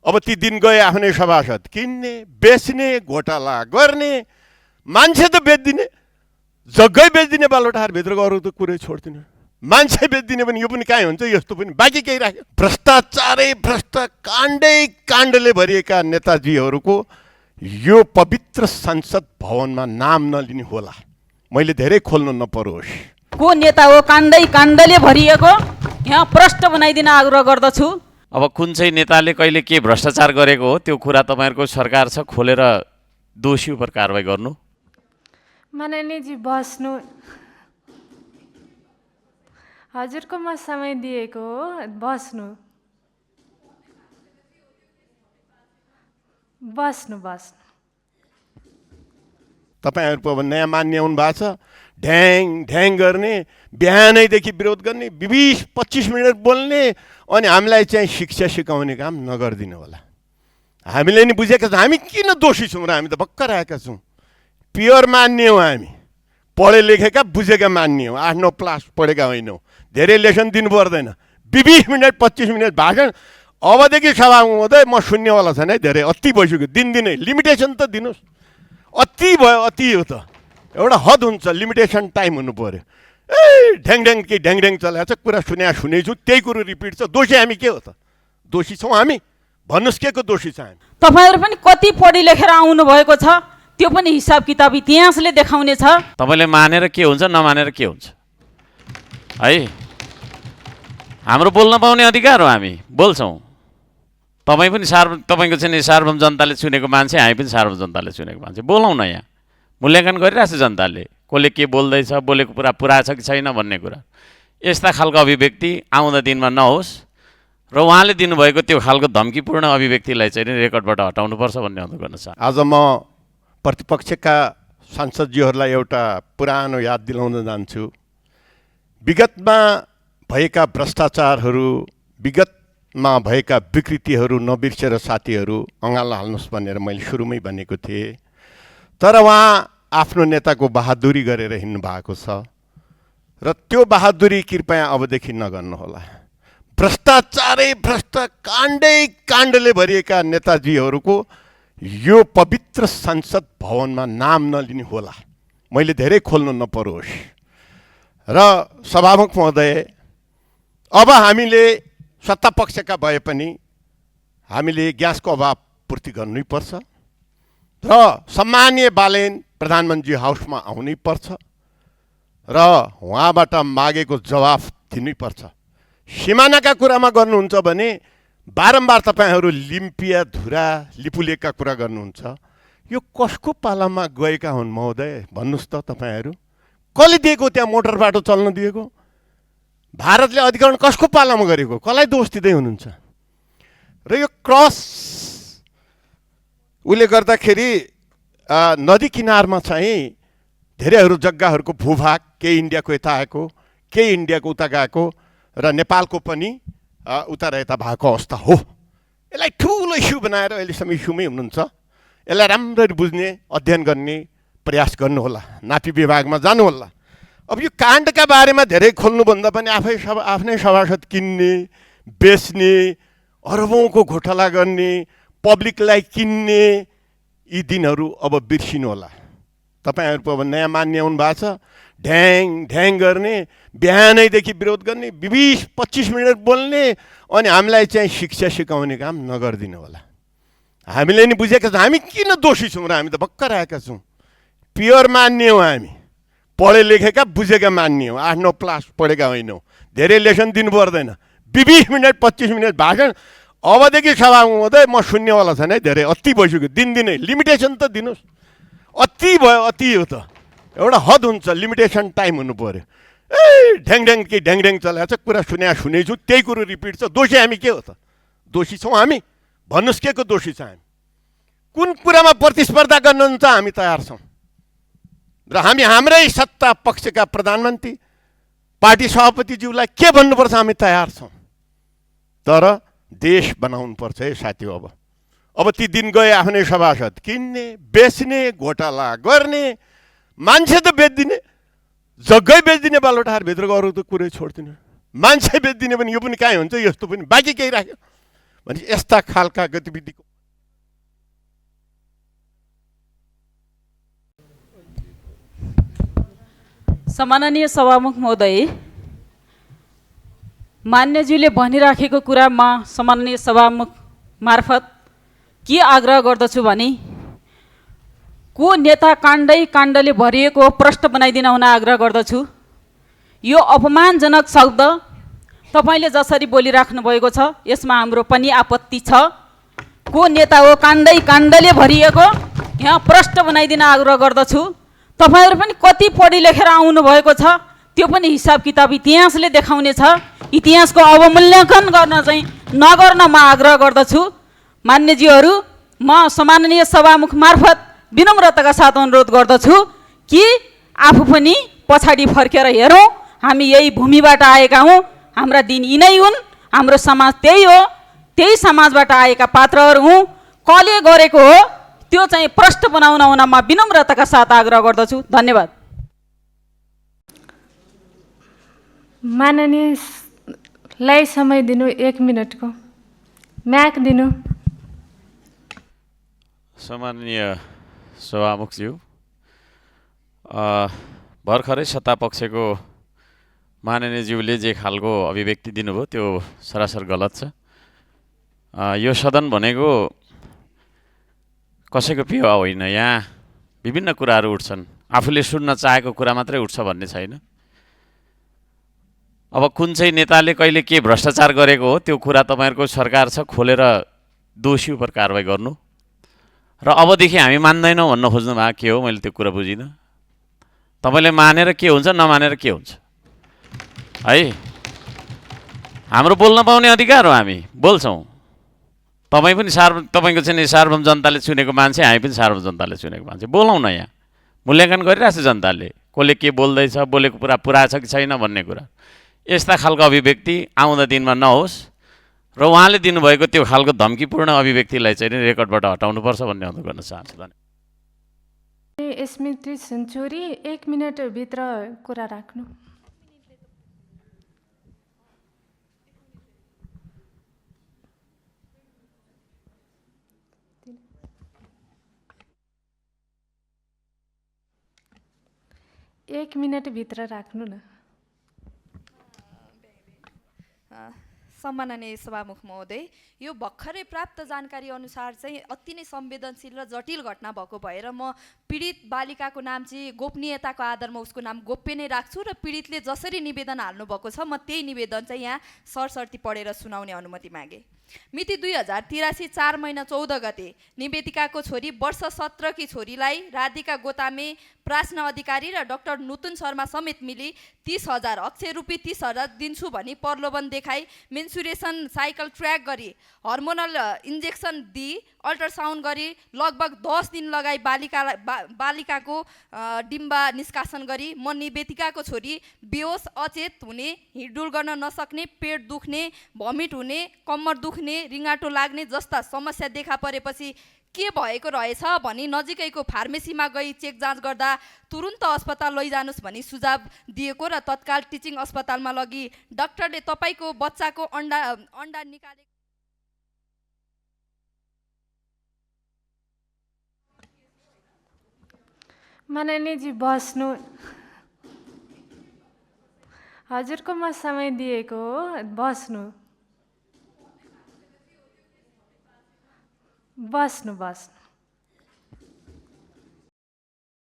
अब ती दिन गए आफ्नै सभासद किन्ने बेच्ने घोटाला गर्ने मान्छे त बेच्दिने जग्गै बेच्दिने बालुटारभित्रको अरू त कुरै छोड्दिने मान्छे बेच्दिने पनि यो पनि कहीँ हुन्छ यस्तो पनि बाँकी केही राख्यो भ्रष्टाचारै भ्रष्ट काण्डै काण्डले भरिएका नेताजीहरूको यो पवित्र संसद भवनमा नाम नलिने होला मैले धेरै खोल्नु नपरोस् को नेता हो काण्डै काण्डले भरिएको यहाँ प्रश्न बनाइदिन आग्रह गर्दछु अब कुन चाहिँ नेताले कहिले के भ्रष्टाचार गरेको हो त्यो कुरा तपाईँहरूको सरकार छ खोलेर दोषी उप कारबाही गर्नु माननीयजी बस्नु हजुरको म समय दिएको हो बस्नु बस्नु बस्नु तपाईहरु अब नयाँ मान्य हुनु भएको छ ढ्याङ ढ्याङ गर्ने बिहानैदेखि विरोध गर्ने 20-25 मिनट बोल्ने अनि हामीलाई चाहिँ शिक्षा सिकाउने काम नगर्दिनु होला हामीले नि बुझेका छौँ हामी किन दोषी छौँ र हामी त भक्कर आएका छौँ प्योर मान्ने हो हामी पढे लेखेका बुझेका मान्ने हो 8-9 क्लास पढेका होइनौँ धेरै लेसन दिनु पर्दैन 20 मिनट 25 मिनट भाषण अबदेखि सभा हुँदै म सुन्नेवाला छैन है धेरै अति भइसक्यो दिनदिनै लिमिटेसन त दिनुहोस् अति भयो अति हो त एउटा हद हुन्छ लिमिटेसन टाइम हुनु पर्यो ए ढ्याङ ढ्याङ के ढ्याङ ढ्याङ चलाएको छ कुरा सुनेछु त्यही कुरो रिपिट छ दोषी हामी के हो त दोषी छौँ हामी भन्नुहोस् के को दोषी छ हामी तपाईहरु पनि कति पढी लेखेर आउनु भएको छ त्यो पनि हिसाब किताब इतिहासले देखाउने छ तपाईँले मानेर के हुन्छ नमानेर के हुन्छ है हाम्रो बोल्न पाउने अधिकार हो हामी बोल्छौँ तपाईँ पनि तपाईँको चाहिँ सार्वभौम जनताले चुनेको मान्छे हामी पनि सार्वभौम जनताले चुनेको मान्छे बोलौँ न यहाँ मूल्याङ्कन गरिरहेको छ जनताले कसले के बोल्दैछ बोलेको कुरा पुरा छ कि छैन भन्ने कुरा यस्ता खालको अभिव्यक्ति आउँदा दिनमा नहोस् र उहाँले दिनुभएको त्यो खालको धम्कीपूर्ण अभिव्यक्तिलाई चाहिँ रेकर्डबाट हटाउनुपर्छ भन्ने अनुरोध गर्न चाहन्छु आज म प्रतिपक्षका सांसदजीहरूलाई एउटा पुरानो याद दिलाउन जान्छु विगतमा भएका भ्रष्टाचारहरू विगतमा भएका विकृतिहरू नबिर्सेर साथीहरू अँगालो हाल्नुहोस् भनेर मैले सुरुमै भनेको थिएँ तर उहाँ आफ्नो नेताको बहादुरी गरेर हिँड्नु भएको छ र त्यो बहादुरी कृपया अबदेखि नगर्नुहोला भ्रष्टाचारै भ्रष्ट काण्डै काण्डले भरिएका नेताजीहरूको यो पवित्र संसद भवनमा नाम नलिने होला मैले धेरै खोल्नु नपरोस् र सभामुख महोदय अब हामीले सत्ता पक्षका भए पनि हामीले ग्यासको अभाव पूर्ति गर्नै पर्छ र सम्मानीय बालेन प्रधानमन्त्री हाउसमा आउनै पर्छ र उहाँबाट मागेको जवाफ दिनै पर्छ सिमानाका कुरामा गर्नुहुन्छ भने बारम्बार तपाईहरू लिम्पिया धुरा लिपुलेकका कुरा गर्नुहुन्छ यो कसको पालामा गएका हुन् महोदय भन्नुहोस् त तपाईहरू कसले दिएको त्यहाँ मोटर बाटो चल्न दिएको भारतले अधिकरण कसको पालामा गरेको कसलाई दोष दिँदै हुनुहुन्छ र यो क्रस उसले गर्दाखेरि नदी किनारमा चाहिँ धेरैहरू जग्गाहरूको भूभाग केही इन्डियाको यता आएको केही इन्डियाको उता गएको र नेपालको पनि उता र यता भएको अवस्था हो यसलाई ठुलो इस्यु बनाएर अहिलेसम्म इस्युमै हुनुहुन्छ यसलाई राम्ररी बुझ्ने अध्ययन गर्ने प्रयास गर्नुहोला नापी विभागमा जानुहोला अब यो काण्डका बारेमा धेरै खोल्नुभन्दा पनि आफ्नै सभासद किन्ने बेच्ने अरबौँको घोटाला गर्ने पब्लिकलाई किन्ने यी दिनहरू अब बिर्सिनु होला तपाईहरुको अब नयाँ मान्य हुनु भएको छ ढ्याङ ढ्याङ गर्ने बिहानैदेखि विरोध गर्ने 20-25 मिनट बोल्ने अनि हामीलाई चाहिँ शिक्षा सिकाउने काम नगर्दिनु होला हामीले नि बुझेका छौँ हामी किन दोषी छौँ र हामी त भक्कर आएका छौँ प्योर मान्ने हो हामी पढे लेखेका बुझेका मान्ने हो 8-9 क्लास पढेका होइनौँ धेरै लेसन दिनु पर्दैन 20 मिनट 25 मिनट भाषण अबदेखि सभा हुँदै म सुन्नेवाला छैन है धेरै अति भइसक्यो दिनदिनै लिमिटेसन त दिनुहोस् अति भयो अति हो त एउटा हद हुन्छ लिमिटेसन टाइम हुनु पर्यो ए ढ्याङ ढ्याङ के ढ्याङ ढ्याङ चलाएको छ कुरा सुनेछु त्यही कुरो रिपिट छ दोषी हामी के हो त दोषी छौँ हामी भन्नुहोस् के को दोषी छ हामी कुन कुरामा प्रतिस्पर्धा गर्नुहुन्छ हामी तयार छौँ र हामी हाम्रै सत्ता पक्षका प्रधानमन्त्री पार्टी सभापतिज्यूलाई के भन्नुपर्छ हामी तयार छौँ तर देश बनाउनु पर्छ है साथी अब ती दिन गए आफ्नै सभासद किन्ने बेच्ने घोटाला गर्ने मान्छे त बेच्दिने जग्गै बेच्दिने बालुटारभित्रको अरू त कुरै छोड्दिने मान्छे बेच्दिने पनि यो पनि कहीँ हुन्छ यस्तो पनि बाँकी केही राख्यो भने यस्ता खालका गतिविधिको सम्माननीय सभामुख महोदय, मान्यज्यूले भनिराखेको कुरा म सम्माननीय सभामुख मार्फत के आग्रह गर्दछु भने को नेता काण्डले भरिएको प्रश्न बनाइदिन हुन आग्रह गर्दछु। यो अपमानजनक शब्द तपाईँले जसरी बोलिराख्नु भएको छ यसमा हाम्रो पनि आपत्ति छ। को नेता हो काण्डले भरिएको, यहाँ प्रश्न बनाइदिन आग्रह गर्दछु। तपाईँहरू पनि कति पढी लेखेर आउनु भएको छ त्यो पनि हिसाब किताब इतिहासले देखाउने छ। इतिहासको अवमूल्यांकन गर्न चाहिँ नगर्न म आग्रह गर्दछु। मान्यज्यूहरू, म सम्माननीय सभामुख मार्फत विनम्रताका साथ अनुरोध गर्दछु कि आफू पनि पछाडि फर्केर हेरौँ। हामी यही भूमिबाट आएका हौँ, हाम्रा दिन यिनै हुन्, हाम्रो समाज त्यही हो, त्यही समाजबाट आएका पात्रहरू हौँ। कसले गरेको हो त्यो चाहिँ प्रश्न बनाउन हुन म विनम्रताका साथ आग्रह गर्दछु। धन्यवाद। माननीयलाई समय दिनु 1 मिनटको म्याक दिनु। सम्माननीय सभामुखज्यू, भर्खरै सत्तापक्षको माननीयज्यूले जे खालको अभिव्यक्ति दिनुभयो त्यो सरासर गलत छ। यो सदन भनेको कसैको पेवा होइन। यहाँ विभिन्न कुराहरू उठ्छन्, आफूले सुन्न चाहेको कुरा मात्रै उठ्छ भन्ने छैन। अब कुन चाहिँ नेताले कहिले के भ्रष्टाचार गरेको हो त्यो कुरा तपाईँहरूको सरकार छ, खोलेर दोषी उप कारवाही गर्नु। र अबदेखि हामी मान्दैनौँ भन्न खोज्नु भएको के हो, मैले त्यो कुरा बुझिनँ। तपाईँले मानेर के हुन्छ, नमानेर के हुन्छ है। हाम्रो बोल्न पाउने अधिकार हो, हामी बोल्छौँ। तपाईँ पनि तपाईँको चाहिँ सार्वभौम जनताले चुनेको मान्छे, हामी पनि सार्वभौम जनताले चुनेको मान्छे। बोलौँ न, यहाँ मूल्याङ्कन गरिरहेको छ जनताले, कसले के बोल्दैछ, बोलेको कुरा पुरा छ कि छैन भन्ने कुरा। यस्ता खालको अभिव्यक्ति आउँदा दिनमा नहोस् र उहाँले दिनुभएको त्यो खालको धम्कीपूर्ण अभिव्यक्तिलाई चाहिँ रेकर्डबाट हटाउनुपर्छ भन्ने अनुरोध गर्न चाहन्छु। धन्यवाद। स्मृति सेन्चुरी 1 मिनटभित्र कुरा राख्नु। एक मिनटभित्र राख्नु न। सम्माननीय सभामुख महोदय, यो भर्खरै प्राप्त जानकारी अनुसार चाहिँ अति नै संवेदनशील र जटिल घटना भएको भएर म पीडित बालिकाको नाम चाहिँ गोपनीयताको आधारमा उसको नाम गोप्य नै राख्छु र पीडितले जसरी निवेदन हाल्नु भएको छ म त्यही निवेदन चाहिँ यहाँ सरसर्ती पढेर सुनाउने अनुमति मागे। मिति 2083 4 महिना 14 गते निवेदिकाको छोरी वर्ष 17 की छोरीलाई राधिका गोतामे, प्राश्न अधिकारी र डाक्टर नुतुन शर्मा समेत मिली 30,000 अक्षय रुपियाँ 30,000 दिन्छु भनी प्रलोभन देखाई मेन्सुरेसन साइकल ट्र्याक गरी हर्मोनल इन्जेक्सन दिई अल्ट्रासाउन्ड गरी लगभग 10 दिन लगाई बालिकाको डिम्बा निष्कासन गरी म निवेदिकाको छोरी बेहोस, अचेत हुने, हिँडडुल गर्न नसक्ने, पेट दुख्ने, भमिट हुने, कम्मर दुख्ने, रिङ्गाटो लाग्ने जस्ता समस्या देखा परेपछि के भएको रहेछ भनी नजिकैको फार्मेसीमा गई चेक जाँच गर्दा तुरुन्त अस्पताल लैजानुस् भनी सुझाव दिएको र तत्काल टिचिङ अस्पतालमा लगी डाक्टरले तपाईको बच्चाको अन्डा निकाले। माननीयजी बस्नु। हजुरको म समय दिएको हो, बस्नु।